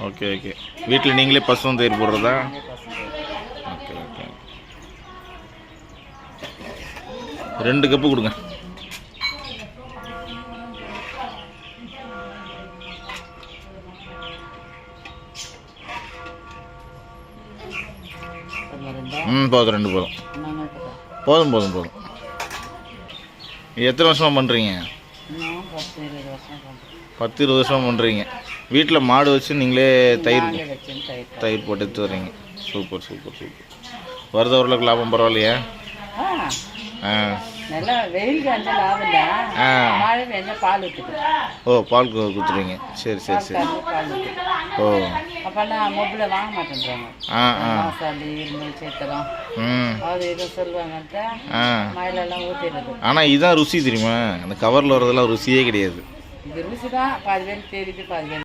Okay okay. வீட்டில் நீங்களே பசுவும் தயிர் போடுறதா? Okay okay. 2 கப்பு கொடுங்க. போதும் 2 போதும். போதும் போதும் போதும். எத்தனை வருஷமாக பண்ணுறீங்க? 10-20 வருஷமாக பண்ணுறீங்க. வீட்டில் மாடு வச்சு நீங்களே தயிர் போட்டு எடுத்து வர்றீங்க. Super super super. வருத ஓரளவுக்கு லாபம் பரவாயில்லையா? நல்லா வெயில் காஞ்ச லாபம் தான். மழை பெஞ்சா பால் ஊற்றுது. ஓ, பால் கொடுத்துருவீங்க. சரி சரி சரி. ஓ, அப்போல்லாம் மொபைலில் வாங்க மாட்டேன்றாங்க. மாசாலி இருமல் சேர்த்தலாம் அது எதுவும் சொல்லுவாங்கன்ட்டு மழையெல்லாம் ஊற்றிடுறது. ஆனால் இதுதான் ருசி தெரியுமா? அந்த கவரில் வரதெல்லாம் ருசியே கிடையாது. இது ருசி தான். பாதி பேருக்கு தெரியுது, பாதி பேர்